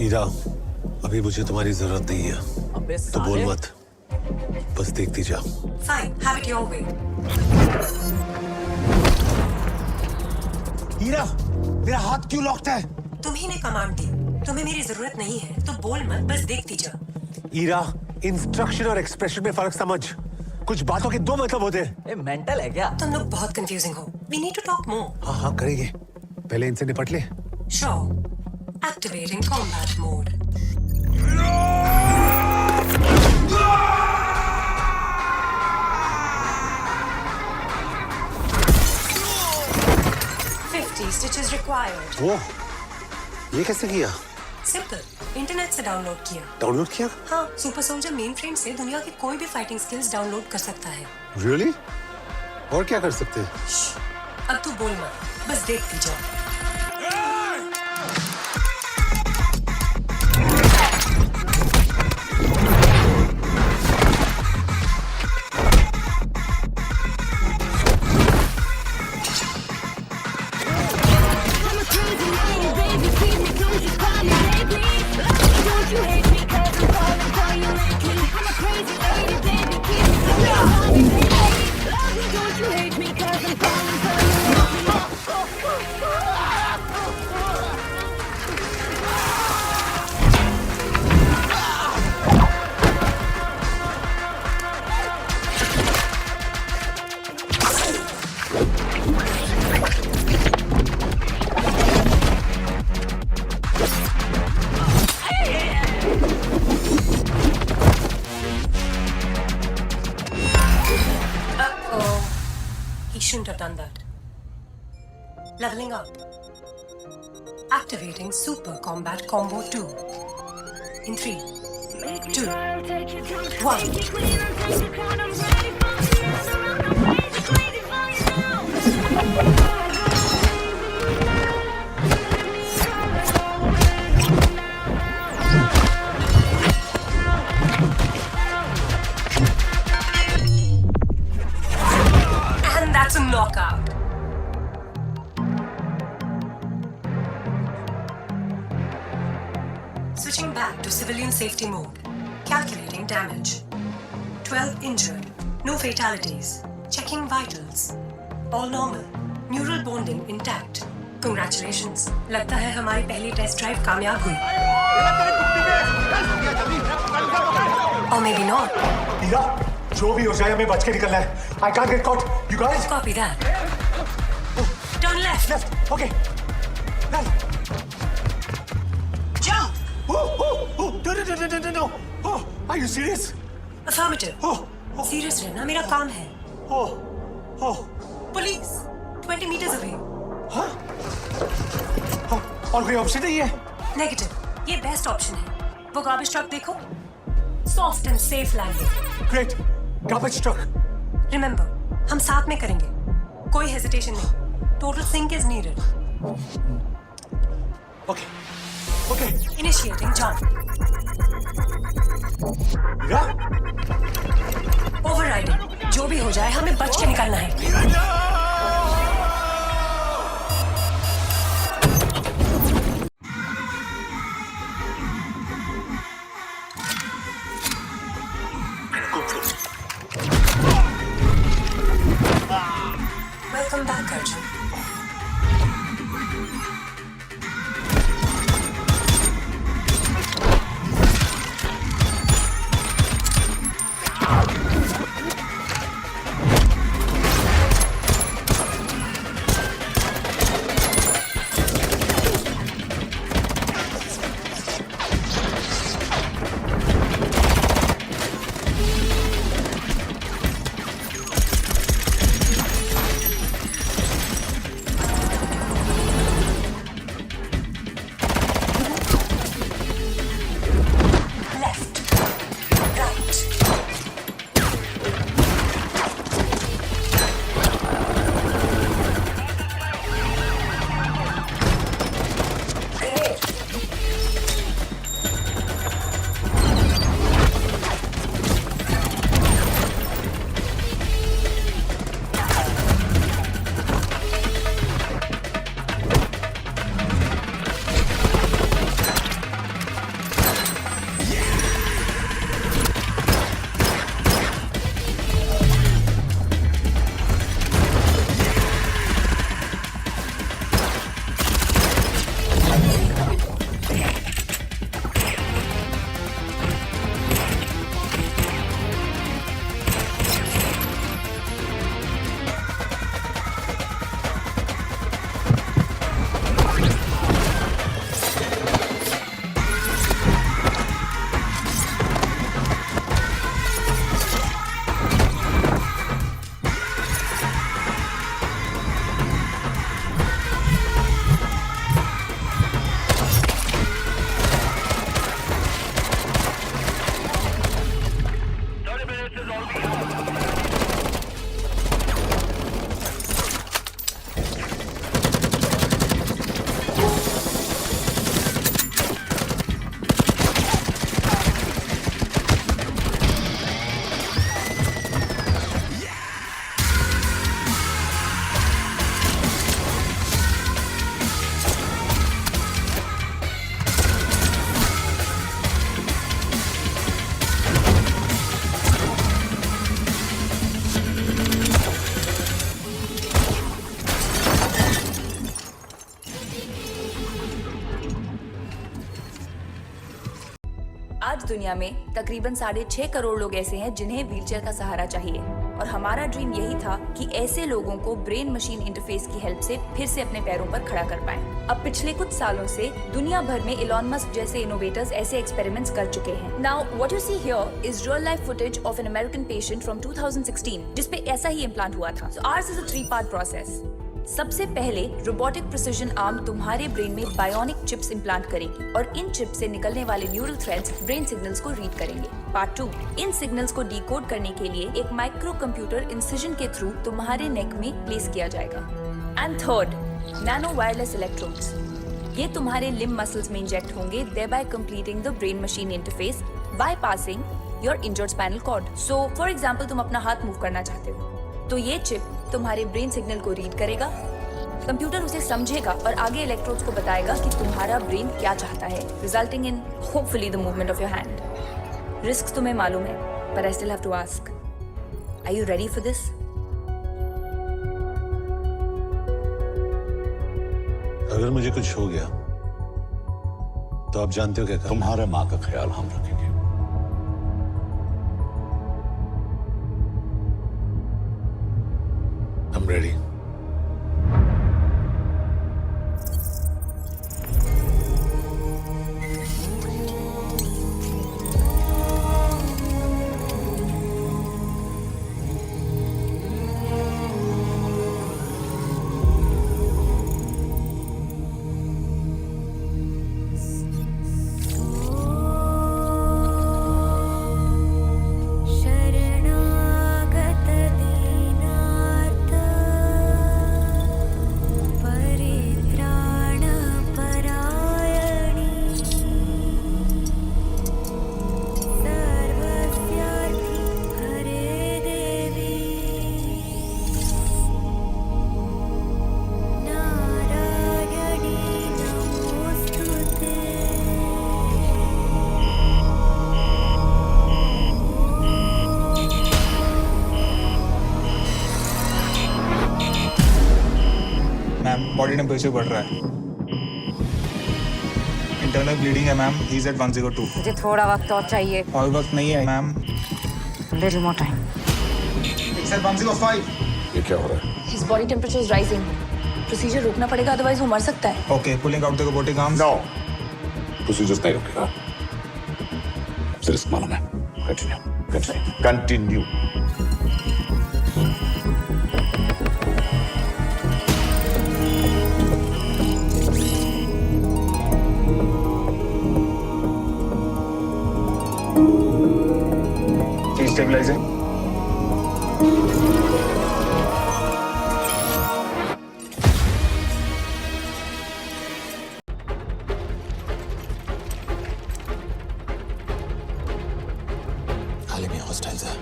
हीरा, अभी मुझे तुम्हारी जरूरत नहीं है। अबे तो बोल साले। मत, बस देखती जा। Fine, have it your way. हीरा, मेरा हाथ क्यों लॉक्ड है? तुम्ही ने कमांड दी। तुम्हें मेरी जरूरत नहीं है तो बोल मत, बस देखती जा। हीरा, इंस्ट्रक्शन और एक्सप्रेशन में फर्क समझ। कुछ बातों के दो मतलब होते हैं। ए मेंटल है क्या? तुम लोग बहुत कंफ्यूजिंग हो। We need to talk more. हाँ हाँ करेंगे, पहले इनसे निपट ले। Sure. Activating combat mode. Stitches required. वो ये कैसे किया? Simple. इंटरनेट से डाउनलोड किया। डाउनलोड किया? हाँ, सुपर सोल्जर मेन फ्रेम से दुनिया की कोई भी फाइटिंग स्किल्स डाउनलोड कर सकता है। Really? और क्या कर सकते हैं? अब तू बोल मत, बस देखती जा। Shouldn't have done that. Leveling up. Activating Super Combat Combo 2. In 3, 2, 1. That's a knockout. Switching back to civilian safety mode. Calculating damage. 12 injured. No fatalities. Checking vitals. All normal. Neural bonding intact. Congratulations. लगता है हमारी पहली test drive कामयाब हुई। Or maybe not. हीरा, जो भी हो जाए हमें बच के निकलना है। I can't get caught. You guys? Copy that. Turn left. Left. Okay. Left. Jump. No. Oh, are you serious? Affirmative. Oh. Serious रहना मेरा काम है। Oh. Police. 20 meters away. हाँ? और कोई ऑप्शन नहीं है? Negative. ये बेस्ट ऑप्शन है। वो गार्बेज ट्रक देखो। Soft and safe landing. Great. Garbage truck. Remember, हम साथ में करेंगे। कोई हेजिटेशन नहीं। Total sync is needed. Okay. Initiating jump. Heera? Overriding. जो भी हो जाए हमें बच के निकलना है। Welcome back, Arjun. आज दुनिया में तकरीबन 6.5 करोड़ लोग ऐसे हैं जिन्हें व्हीलचेयर का सहारा चाहिए और हमारा ड्रीम यही था कि ऐसे लोगों को ब्रेन मशीन इंटरफेस की हेल्प से फिर से अपने पैरों पर खड़ा कर पाएं। अब पिछले कुछ सालों से दुनिया भर में इलॉन मस्क जैसे इनोवेटर्स ऐसे एक्सपेरिमेंट्स कर चुके हैं। Now what you see here is real life footage of an American patient from 2016 जिसपे ऐसा ही इम्प्लांट हुआ था। So ours is a 3-part process. सबसे पहले रोबोटिक प्रिसिजन आर्म तुम्हारे ब्रेन में बायोनिक चिप्स इम्प्लांट करेगी और इन चिप्स से निकलने वाले न्यूरल थ्रेड्स ब्रेन सिग्नल्स को रीड करेंगे। पार्ट 2, इन सिग्नल्स को डिकोड करने के लिए एक माइक्रो कंप्यूटर इंसिजन के थ्रू तुम्हारे नेक में प्लेस किया जाएगा। And third, nano wireless electrodes. ये तुम्हारे लिम्ब मसल्स में इंजेक्ट होंगे, thereby completing the brain machine interface bypassing your injured spinal cord. So, for example, तुम अपना हाथ मूव करना चाहते हो तो ये चिप तुम्हारे ब्रेन सिग्नल को रीड करेगा, कंप्यूटर उसे समझेगा और आगे इलेक्ट्रोड्स को बताएगा कि तुम्हारा ब्रेन क्या चाहता है, resulting in hopefully the movement of your hand. Risk तुम्हें मालूम है, but I still have to ask, are you ready for this? अगर मुझे कुछ हो गया तो आप जानते हो क्या करना? तुम्हारे माँ का ख्याल हम रखेंगे। I'm ready. शरणागत दीनार्त परित्राण परायणी सर्वस्यार्थी हरे देवी नारायणी नमोस्तुते। मैम बॉडी टेम्परेचर बढ़ रहा है, इंटरनल ब्लीडिंग है मैम, ही इज एट 102। मुझे थोड़ा वक्त और चाहिए। और वक्त नहीं है ma'am, little more time. It's at 105। ये क्या हो रहा है? His body temperature is rising. Procedure रोकना पड़ेगा, अदरवाइज वो मर सकता है। Okay, pulling out the robotic arms. No, procedure नहीं रुकेगा। मुझे रिस्क मालूम है। कंटिन्यू। स्टेबलाइजिंग। हाल में हॉस्टाइल्स है।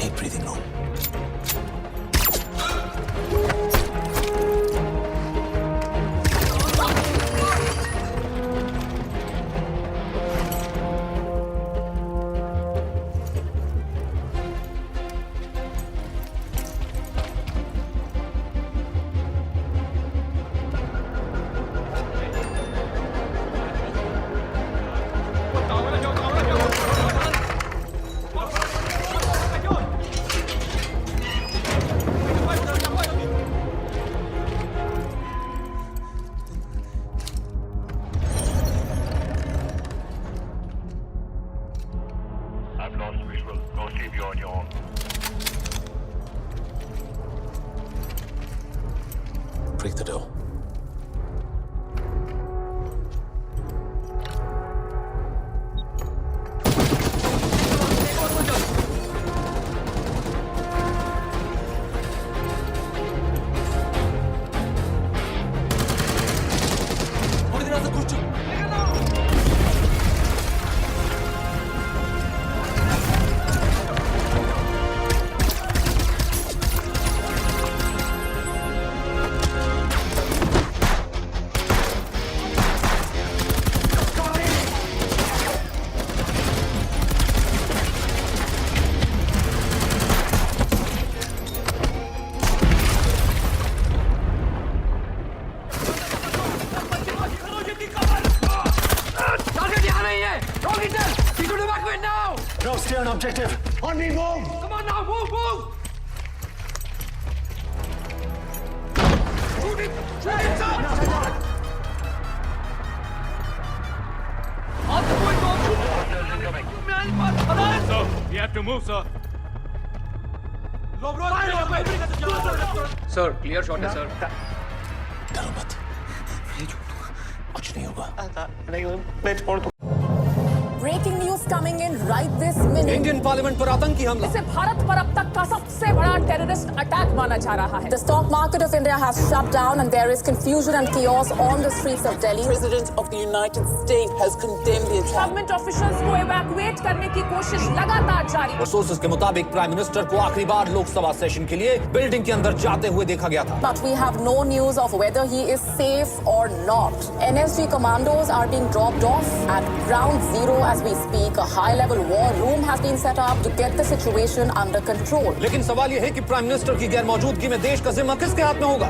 एक breathing room. I've lost visual. No sleep, you're on your own. Break the door. stay on objective. On me, move! Come on now, move! Shoot it, sir! On the point, go, shoot it! Hostiles incoming. मेरे पास खड़ा है! Sir, we have to move, sir. Sir, clear shot है, sir. डरो मत कुछ नहीं होगा Breaking news coming in right this minute. Indian parliament पर आतंकी हमला. इसे भारत पर अब तक का सबसे बड़ा टेररिस्ट अटैक माना जा रहा है. The stock market of India has shut down and there is confusion and chaos on the streets of Delhi. President of the United States has condemned the attack. Government officials को evacuate करने की कोशिश लगातार जारी है. Sources के मुताबिक prime minister को आखिरी बार लोकसभा सेशन के लिए बिल्डिंग के अंदर जाते हुए देखा गया था. But we have no news of whether he is safe or not. NSG commandos are being dropped off at ground zero as we speak. A high-level war room has been set up to get the situation under control. लेकिन सवाल यह है कि prime minister की गैर मौजूदगी में देश का जिम्मा किसके हाथ में होगा?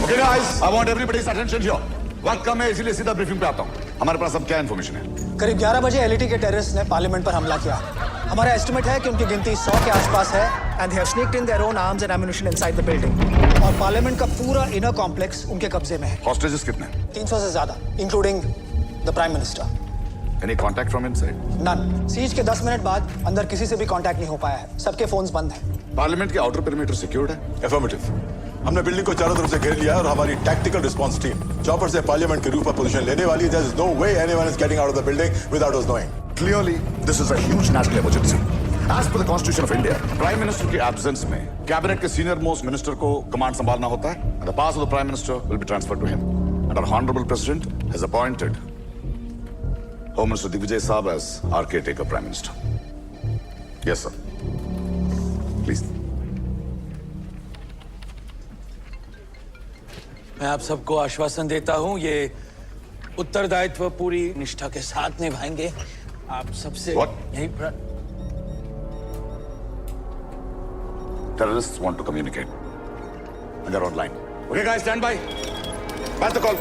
Okay guys, I want everybody's attention here. वक्त कम है इसीलिए सीधा ब्रीफिंग पे आता हूँ. हमारे पास अब क्या इन्फॉर्मेशन है? करीब 11 बजे एलईटी के टेररिस्ट ने पार्लियामेंट पर हमला किया. हमारा एस्टिमेट है कि उनकी गिनती 100 के आसपास है and they have sneaked in their own arms and ammunition inside the building. और पार्लियामेंट का पूरा इनर कॉम्प्लेक्स उनके कब्जे में है. हॉस्टेजेस कितने? 300 से ज्यादा, including the prime minister. Any contact from inside? None. Siege के 10 मिनट बाद अंदर किसी से भी कांटेक्ट नहीं हो पाया है. सबके फोन्स बंद हैं. पार्लियामेंट के आउटर पेरिमीटर सिक्योर्ड है? Affirmative. हमने बिल्डिंग को चारों तरफ से घेर लिया है और हमारी टैक्टिकल रिस्पांस टीम चॉपर से पार्लियामेंट के रूफ पर पोजीशन लेने वाली है. There is no way anyone is getting out of the building without us knowing. Clearly, this is a huge national emergency. As per the Constitution of India, Prime Minister के absence में cabinet के senior most minister को command संभालना होता है. And the powers of the Prime Minister will be transferred to him. And our Honorable President has appointed Home Minister Digvijay Saab as our caretaker Prime Minister. Yes, sir. Please. मैं आप सबको आश्वासन देता हूं, ये उत्तरदायित्व पूरी निष्ठा के साथ निभाएंगे. आप सबसे What? यही Terrorists want to communicate. And they're online. Okay, guys, stand by. Pass the call.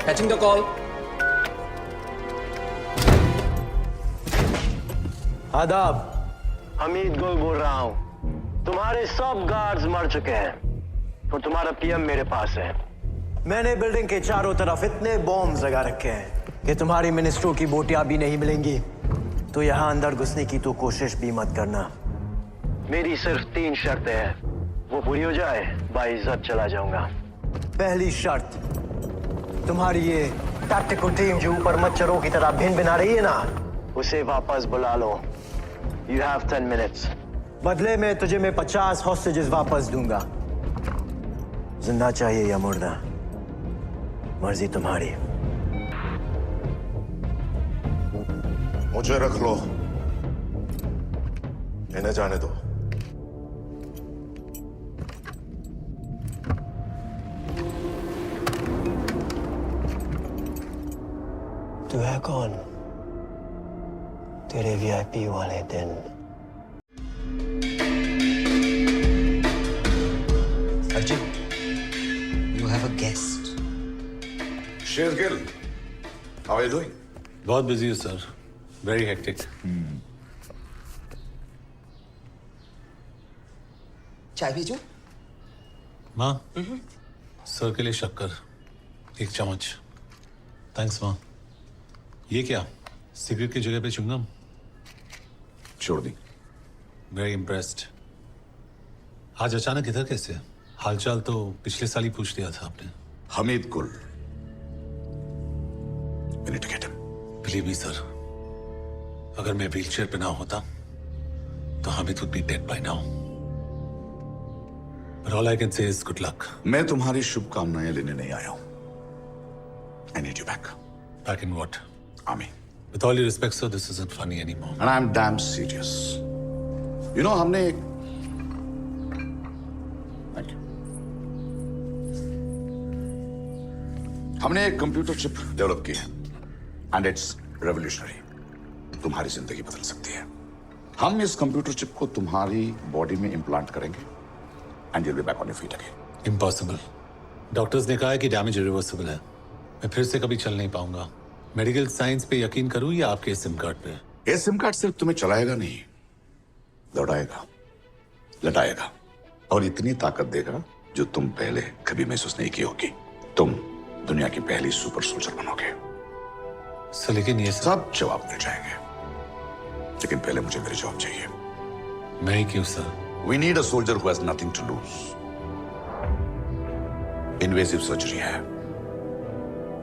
Catching the call. आदाब. हमीद गुल बोल रहा हूँ. तुम्हारे सब गार्ड्स मर चुके हैं और तुम्हारा पीएम मेरे पास है. मैंने बिल्डिंग के चारों तरफ इतने बॉम्ब लगा रखे हैं कि तुम्हारी मिनिस्ट्रों की बोटियां भी नहीं मिलेंगी. तो यहाँ अंदर घुसने की तो कोशिश भी मत करना. मेरी सिर्फ 3 शर्तें हैं. वो पूरी हो जाए, बाइज्जत चला जाऊंगा. पहली शर्त, तुम्हारी ये टैक्टिकल टीम जो ऊपर मच्छरों की तरह भिन भिना रही है ना, उसे वापस बुला लो. You have 10 minutes. बदले में तुझे मैं 50 हॉस्टेजेस वापस दूंगा. जिंदा चाहिए या मुर्दा, मर्जी तुम्हारी. मुझे रख लो, इन्हें जाने दो. तू है कौन? तेरे वीआईपी वाले दिन. Arjun, you have a guest. Sher Gill, how are you doing? बहुत बिजी हूँ सर. Very hectic. चाय पीजो? माँ, सर के लिए शक्कर 1 चम्मच. थैंक्स माँ. ये क्या, सिगरेट की जगह पे च्युइंगम? छोड़ दी. Very impressed. आज अचानक इधर कैसे? हालचाल तो पिछले साल ही पूछ लिया था आपने. Hamid Gul. We need to get him. Believe me sir, अगर मैं व्हीलचेयर पे ना होता तो Hamid would be dead by now. But all I can say is good luck. मैं तुम्हारी शुभकामनाएं लेने नहीं आया हूं. I need you back. Back in what? Army. With all due respect, sir, this isn't funny anymore. And I'm damn serious. You know, हमने एक Thank you. हमने एक कंप्यूटर चिप डेवलप की है. And it's revolutionary. तुम्हारी जिंदगी बदल सकती है। हम इस कंप्यूटर चिप को तुम्हारी बॉडी में इम्प्लांट करेंगे and you will be back on your feet again. Impossible. Doctors ने कहा है कि डैमेज इरिवर्सिबल है। मैं फिर से कभी चल नहीं पाऊंगा। मेडिकल साइंस पे यकीन करूं या आपके सिम कार्ड पे? ये सिम कार्ड सिर्फ तुम्हें चलाएगा नहीं, दौड़ाएगा, लटाएगा और इतनी ताकत देगा जो तुम पहले कभी महसूस नहीं की होगी। तुम दुनिया की पहली सुपर सोल्जर बनोगे। सर लेकिन ये सब जवाब मिल जाएंगे, लेकिन पहले मुझे मेरी जॉब चाहिए। मैं ही क्यों sir? We need a soldier who has nothing to lose. Invasive surgery है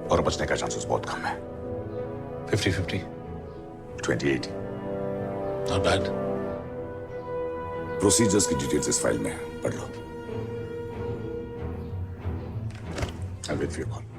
और बचने का चांसेस बहुत कम है। 50-50। 20/80। Not bad. प्रोसीजर्स की डिटेल्स इस फाइल में है, पढ़ लो। I'll wait for your call.